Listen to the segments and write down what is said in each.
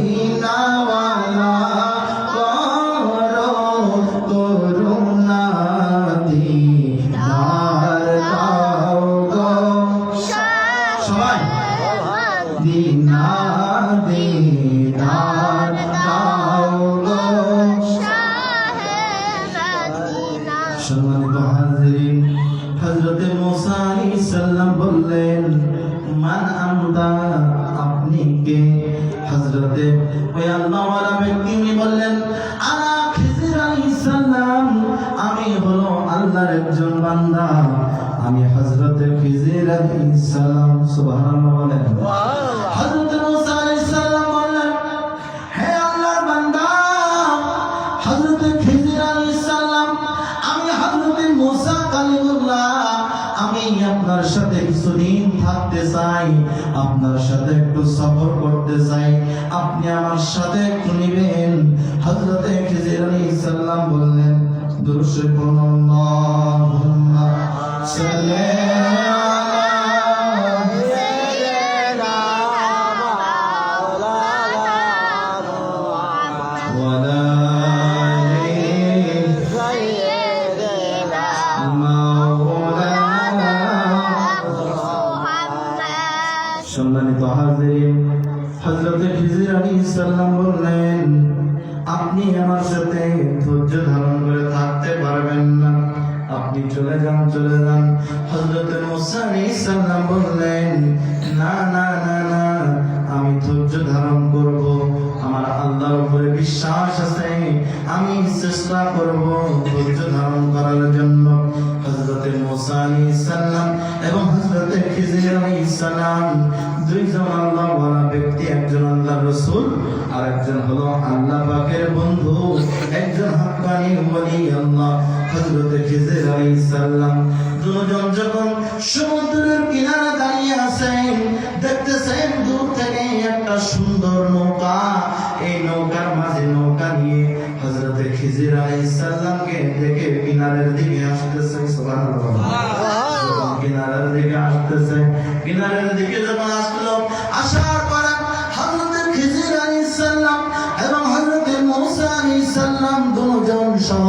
মদিনাওয়ালা করো করুণা দিদার দাও গো সবাই দিনা দিদার দাও গো সম্মানিত হাজিরিন হযরতে মুসা আলাইহিস সালাম বললেন মান আনতা আপনি কে হযরতে ওই আল্লাহওয়ালা ব্যক্তি বললেন আনা খিজির আলাইহিস সালাম আমি হলো আল্লাহর একজন বান্দা আমি হযরতে খিজির আলাইহিস সালাম সুবহানাল্লাহ বলেন হযরতে মুসা আলাইহিস সালাম বললেন হে আল্লাহর বান্দা হযরতে খিজির আলাইহিস সালাম আমি হযরতে মুসা কালিমুল্লাহ আমি আপনার সাথে কিছুদিন থাকতে চাই আপনার সাথে একটু সফর করতে চাই আপনি আমার সাথে একটু নেবেন হযরতে খিজির আলাইহিস সালাম বললেন দুরূদ শরীফ পড়ুন আল্লাহুম্মা সাল্লি আলা সম্মানিত হাজিরিন হযরতে খিজির আলাইহিস সালাম বললেন আপনি আমার সাথে ধৈর্য ধারণ করে থাকতে পারবেন না আপনি চলে যান হযরতে মুসা আলাইহিস সালাম বললেন না না না না আমি ধৈর্য ধারণ করব আমার আল্লাহর উপরে বিশ্বাস আছে আমি চেষ্টা করব ধৈর্য ধারণ করার জন্য হযরতে মুসা আলাইহিস সালাম এবং হযরতে খিজির আলাইহিস সালাম দুইজন আল্লাহওয়ালা ব্যক্তি একজন আল্লাহর রাসূল আর একজন হলো আল্লাহ পাকের বন্ধু একজন হাক্কানি ওলি আল্লাহ হযরতে খিজির আলাইহিস সালাম দুজন যখন সমুদ্রের কিনারে দাঁড়িয়ে আছেন দেখতেছেন দূর থেকে একটা সুন্দর নৌকা এই নৌকার মাঝে নৌকা নিয়ে হযরতে খিজির আলাইহিস সালামকে দেখে কিনারের দিকে আসতেছে সুবহানাল্লাহ কিনারের দিকে আসতেছে কিনারের দিকে যখন আসলো আসার পরে হযরতে খিজির আলাইহিস সালাম এবং হযরতে মুসা আলাইহিস সালাম দুজন সহ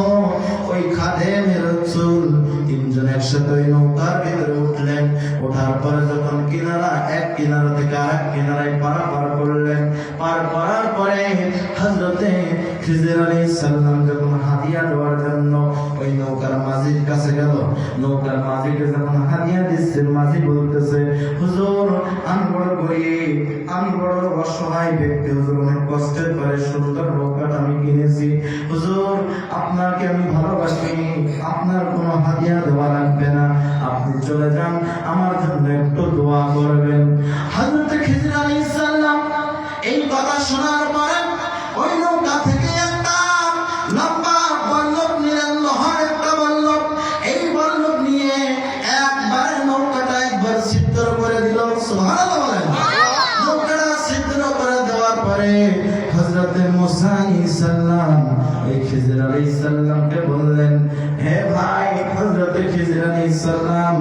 ওই খাদেমের রাসূল তিনজন একসাথে ওই নৌকার ভিতরে উঠলেন ওঠার পরে যখন কিনারা এক কিনারা থেকে আরেক কিনারায় পারাপার করলেন পার করার পরে হযরতে খিজির আলাইহিস সালাম যখন হাদিয়া দেওয়ার জন্য ওই নৌকার মাঝির কাছে গেল নৌকার মাঝিকে যখন হাদিয়া দিচ্ছে মাঝি বলতেছে হুজুর আমি বড় গরিব আমি বড় অসহায় ব্যক্তি হুজুর অনেক কষ্টের পরে সুন্দর নৌকাটা আমি কিনেছি হুজুর আপনাকে আমি ভালোবাসি আপনার কোনো হাদিয়া দেওয়া লাগবে না আপনি চলে যান আমার জন্য একটু দোয়া করবেন হযরতে খিজির আলাইহিস সালাম এই কথা শোনার পরে ওই নৌকা থেকে একটা লম্বা বল্লভ নিলেন লোহার একটা বল্লভ এই বল্লভ নিয়ে একবার নৌকাটা একবার ছিদ্র করে দিল সুবহানাল্লাহ বলেন নৌকাটা ছিদ্র করে দেওয়ার পরে হযরতে মুসা আলাইহিস সালাম এই খিজির আলাইহিস সালামকে বললেন হে ভাই হযরতে খিজির আলাইহিস সালাম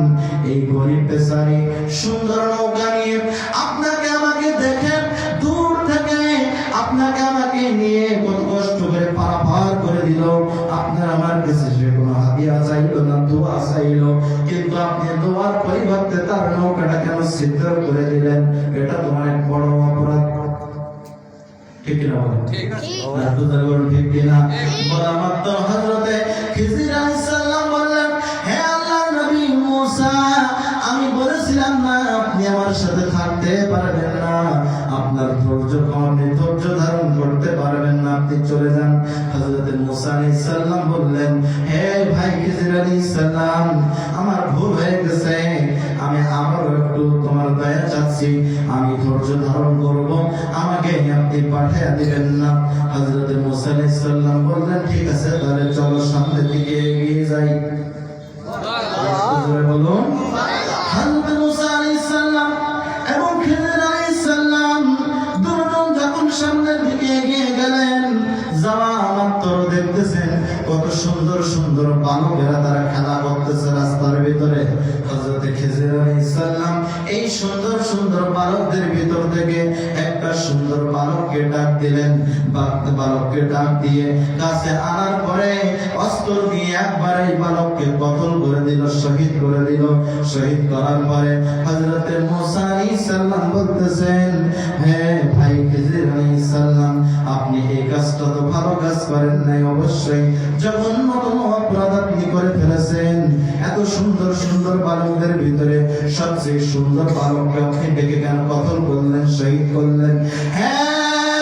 এই গরিব বেচারি সুন্দর নৌকা নিয়ে আপনাকে আমাকে দেখে দূর থেকে আপনাকে আমাকে নিয়ে কত কষ্ট করে পারাপার করে দিল আপনার আমার কাছে সে কোনো হাদিয়া চাইলো না দোয়া চাইলো কিন্তু আপনি দোয়ার পরিবর্তে তার নৌকাটা কেন ছিদ্র করে দিলেন এটা তো অনেক বড় অপরাধ ঠিক না বলেন ঠিক আছে আর দুধার বল ঠিক কিনা বলা মাত্র হযরতে খিজির আলাইহিস সালাম বললেন হে আল্লাহর নবী মুসা আমি বলেছিলাম না আপনি আমার সাথে থাকতে পারবেন না আপনার ধৈর্য কমে ধৈর্য ধারণ করতে পারবেন না আপনি চলে যান হযরতে মুসা আলাইহিস সালাম বললেন হে ভাই খিজির আলাইহিস সালাম আমার ভুল হয়ে গেছে আমি আবার একটু তোমার দয়া চাচ্ছি আমি ধৈর্য ধারণ করব আমাকে আপনি পাঠিয়ে দিবেন না হযরতে মুসা আলাইহিস সালাম বললেন ঠিক আছে তাহলে চলো সামনের দিকে এগিয়ে যাই সুবহানাল্লাহ বলুন হযরতে মুসা আলাইহিস সালাম এবং খিজির আলাইহিস সালাম দুজন যখন সামনের দিকে এগিয়ে গেলেন যাওয়া মাত্র দেখতেছেন কত সুন্দর সুন্দর বালকেরা তারা খেলা করতেছে রাস্তার ভিতরে হযরতে খিজির আলাইহিস সালাম এই সুন্দর সুন্দর বালকদের ভিতর থেকে একটা সুন্দর বালককে ডাক দিলেন। বালককে ডাক দিয়ে কাছে আনার পরে অস্ত্র দিয়ে একবার এই বালককে কতল করে দিল, শহীদ করে দিল। শহীদ করার পরে হযরতে মুসা আলাইহিস সালাম বলতেছেন, হে ভাই খিজির আলাইহিস সালাম, আপনি এই কাজটা তো ভালো কাজ করেন নাই, অবশ্যই জঘন্যতম অপরাধ আপনি করে ফেলেছেন। এত সুন্দর সুন্দর বালকদের ভিতরে সবচেয়ে সুন্দর বালককে আপনি ডেকে কেন কতল করলেন, শহীদ করলেন? হ্যাঁ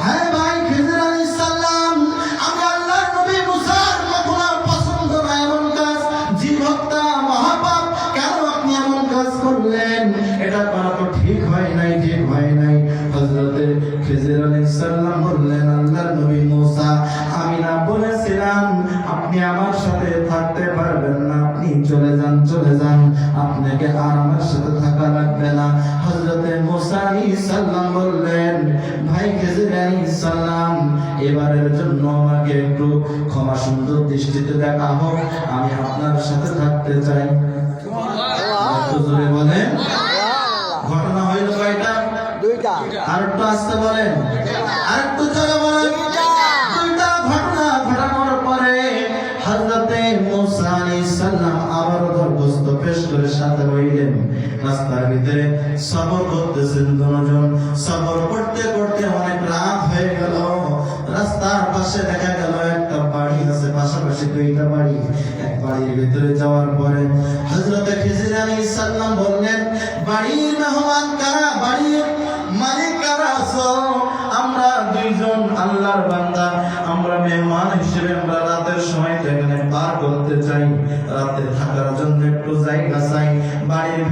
হ্যাঁ ভাই খিজির আলাইহিস সালাম, আমি আল্লাহর নবী মুসার কখনো পছন্দ না এমন কাজ, জীবহত্যা মহাপাপ, কেন আপনি এমন কাজ করলেন? এটা করা তো ঠিক হয় নাই, ঠিক হয় নাই। হযরতে খিজির আলাইহিস সালাম বললেন, আল্লাহর নবী মুসা, আমি না বলেছিলাম আপনি আমার সাথে থাকতে পারবেন না, আপনি চলে যান, চলে যান, আপনাকে আর আমার সাথে থাকা লাগবে না। হযরতে মুসা আলাইহিস সালাম বললেন, ভাই খিজির আলাইহিস সালাম, এবারের জন্য আমাকে একটু ক্ষমা সুন্দর দৃষ্টিতে দেখা হোক, আমি আপনার সাথে থাকতে চাই। একটু জোরে বলেন। ঘটনা হইল কয়টা? দুইটা। আর একটু আসতে বলেন, আর একটু জোরে বলেন। দুইটা ঘটনা ঘটানোর পরে হযরতে মুসা আলাইহিস সালাম আবার দরখাস্ত পেশ করে সাথে হইলেন। রাস্তার ভিতরে সফর করতেছেন দুজন। সফর করতে করতে অনেক রাত হয়ে গেল। রাস্তার পাশে দেখা গেল একটা বাড়ি আছে, পাশাপাশি দুইটা বাড়ি। এক বাড়ির ভিতরে যাওয়ার পরে হযরতে খিজির আলাইহিস সালাম বললেন, বাড়ির মেহমান কারা, বাড়ির মালিক কারা আছো? আমরা দুইজন আল্লাহর বান্দা, আমরা মেহমান হিসেবে আমরা রাতের সময়টা এখানে পার করতে চাই, রাতে থাকার জন্য একটু জায়গা চাই। বাড়ির